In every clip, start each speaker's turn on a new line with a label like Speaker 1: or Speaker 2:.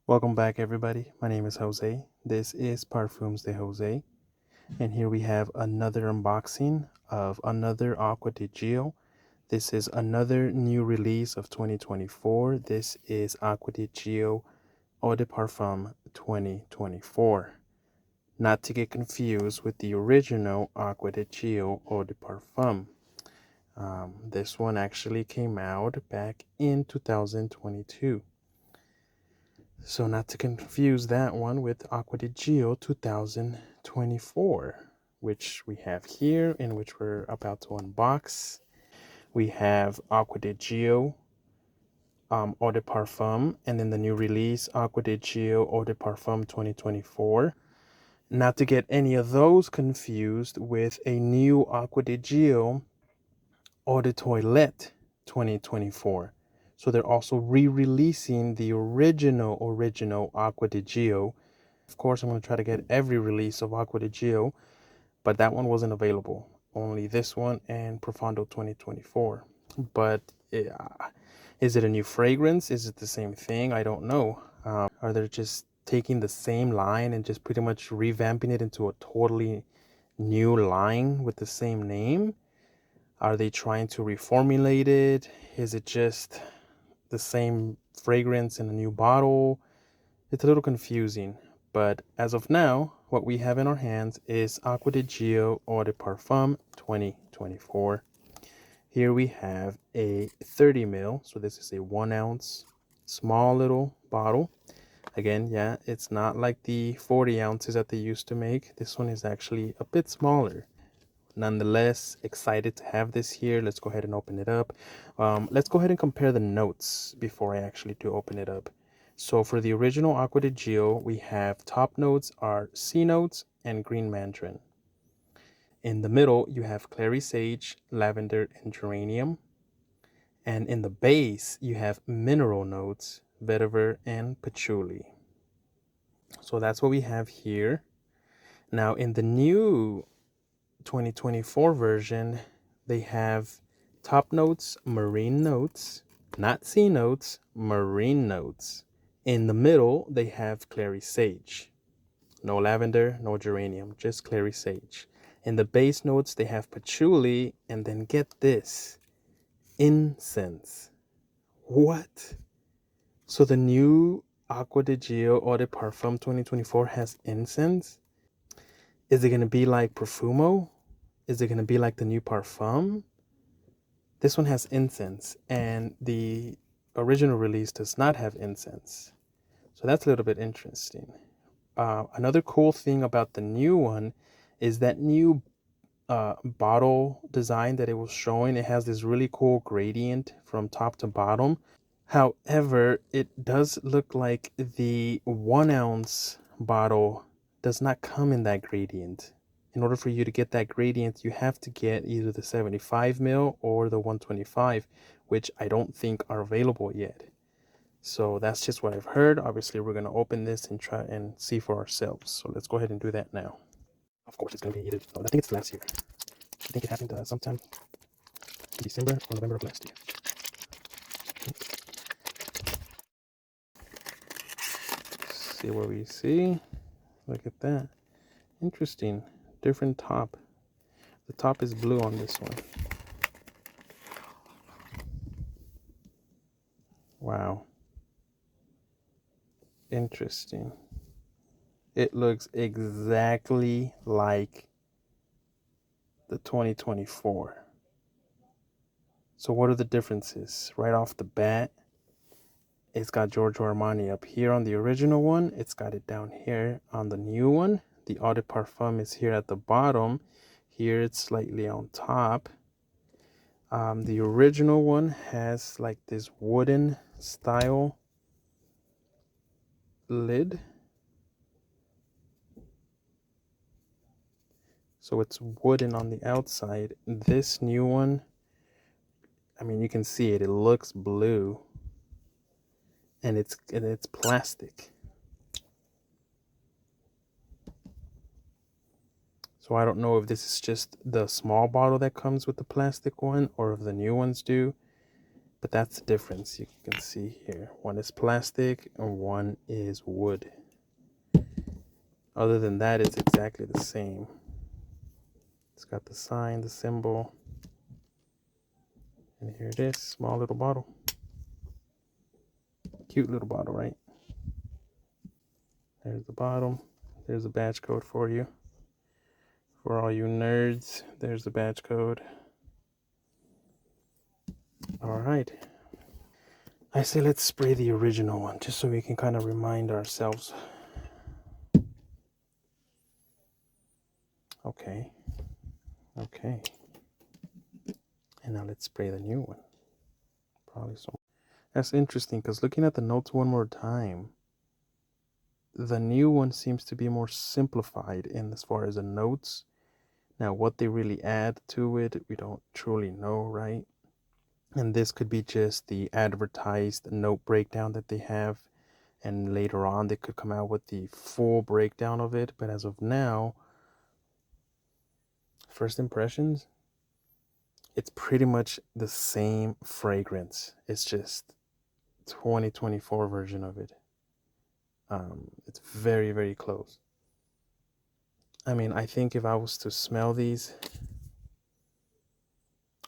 Speaker 1: Welcome back, everybody. My name is Jose. This is Parfums de Jose. And here we have another unboxing of another Acqua di Gio. This is another new release of 2024. This is Acqua di Gio Eau de Parfum 2024. Not to get confused with the original Acqua di Gio Eau de Parfum. This one actually came out back in 2022. So not to confuse that one with Acqua di Gio 2024, which we have here and which we're about to unbox. We have Acqua di Gio Eau de Parfum, and then the new release Acqua di Gio Eau de Parfum 2024. Not to get any of those confused with a new Acqua di Gio Eau de Toilette 2024. So they're also re-releasing the original Acqua di Gio. Of course, I'm going to try to get every release of Acqua di Gio, but that one wasn't available. Only this one and Profondo 2024. But is it a new fragrance? Is it the same thing? I don't know. Are they just taking the same line and just pretty much revamping it into a totally new line with the same name? Are they trying to reformulate it? Is it just the same fragrance in a new bottle? It's a little confusing, but as of now, what we have in our hands is Acqua di Gio Eau de Parfum 2024. Here we have a 30 ml, so this is a 1 ounce small little bottle. Again, yeah, it's not like the 40 ounces that they used to make. This one is actually a bit smaller. Nonetheless, excited to have this here. Let's go ahead and open it up. Let's go ahead and compare the notes before I actually do open it up. So for the original Acqua di Gio, we have top notes are C notes and green mandarin. In the middle, you have clary sage, lavender, and geranium. And in the base, you have mineral notes, vetiver, and patchouli. So that's what we have here. Now in the new 2024 version, they have top notes, marine notes, not C notes, marine notes. In the middle, they have clary sage. No lavender, no geranium, just clary sage. In the base notes, they have patchouli, and then get this, incense. What? So the new Acqua di Gio Eau de Parfum 2024 has incense? Is it going to be like Profumo? Is it going to be like the new Parfum? This one has incense, and the original release does not have incense. So that's a little bit interesting. Another cool thing about the new one is that new bottle design that it was showing. It has this really cool gradient from top to bottom. However, it does look like the 1 ounce bottle does not come in that gradient. In order for you to get that gradient, you have to get either the 75 ml or the 125, which I don't think are available yet. So that's just what I've heard. Obviously, we're going to open this and try and see for ourselves. So let's go ahead and do that now. Of course, it's going to be either, I think it's last year. I think it happened sometime in December or November of last year. See what we see. Look at that. Interesting. Different top. The top is blue on this one. Wow. Interesting. It looks exactly like the 2024. So what are the differences? Right off the bat, it's got Giorgio Armani up here on the original one. It's got it down here on the new one. The Eau de Parfum is here at the bottom. Here it's slightly on top. The original one has like this wooden style lid. So it's wooden on the outside. This new one, I mean, you can see it. It looks blue, and it's plastic. So I don't know if this is just the small bottle that comes with the plastic one, or if the new ones do. But that's the difference you can see here. One is plastic and one is wood. Other than that, it's exactly the same. It's got the sign, the symbol, and here it is, small little bottle. Cute little bottle, right? There's the bottom. There's a badge code for you. For all you nerds, there's the badge code. All right. I say let's spray the original one just so we can kind of remind ourselves. Okay. Okay. And now let's spray the new one. Probably so. That's interesting because looking at the notes one more time, the new one seems to be more simplified in as far as the notes. Now, what they really add to it, we don't truly know, right? And this could be just the advertised note breakdown that they have. And later on, they could come out with the full breakdown of it. But as of now, first impressions, it's pretty much the same fragrance. It's just 2024 version of it. It's very, very close. I mean, I think if I was to smell these,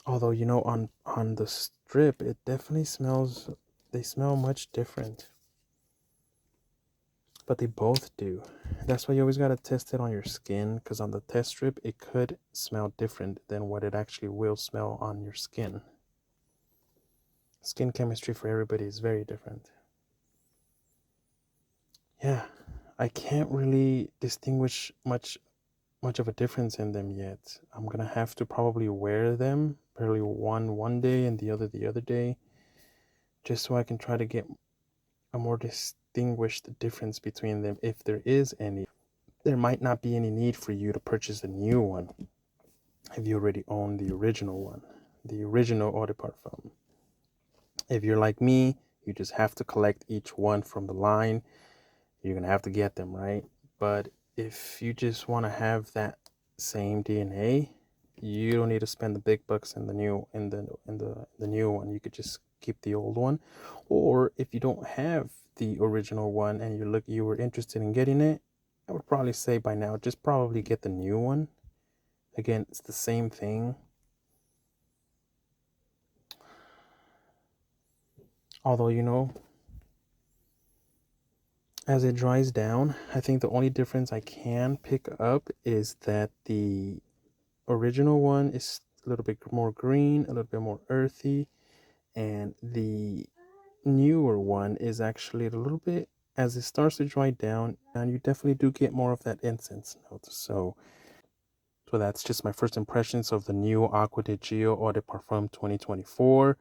Speaker 1: although, you know, on the strip, it definitely smells, they smell much different. But they both do. That's why you always got to test it on your skin, because on the test strip, it could smell different than what it actually will smell on your skin. Skin chemistry for everybody is very different. Yeah, I can't really distinguish much of a difference in them yet. I'm gonna have to probably wear them, probably one day and the other day, just so I can try to get a more distinguished difference between them, if there is any. There might not be any need for you to purchase a new one if you already own the original one, the original Eau de Parfum. If you're like me, you just have to collect each one from the line. You're gonna have to get them, right? But if you just want to have that same DNA, you don't need to spend the big bucks in the new new one. You could just keep the old one. Or if you don't have the original one and you were interested in getting it, I would probably say by now just probably get the new one. Again, it's the same thing. Although, you know, as it dries down, I think the only difference I can pick up is that the original one is a little bit more green, a little bit more earthy, and the newer one is actually a little bit, as it starts to dry down, and you definitely do get more of that incense note. So that's just my first impressions of the new Acqua di Gio Eau de Parfum 2024,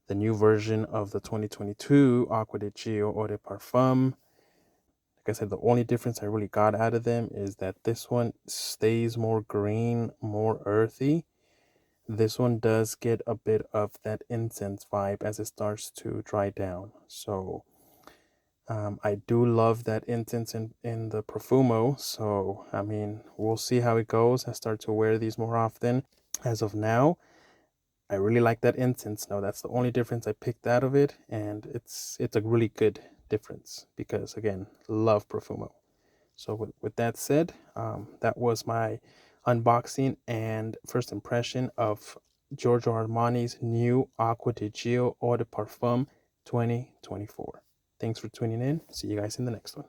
Speaker 1: the new version of the 2022 Acqua di Gio Eau de Parfum. Like I said, the only difference I really got out of them is that this one stays more green, more earthy. This one does get a bit of that incense vibe as it starts to dry down. So I do love that incense in the Profumo. So, I mean, we'll see how it goes. I start to wear these more often. As of now, I really like that incense. Now, that's the only difference I picked out of it. And it's a really good difference because, again, love Profumo. So with that said, that was my unboxing and first impression of Giorgio Armani's new Acqua di Gio Eau de Parfum 2024. Thanks for tuning in. See you guys in the next one.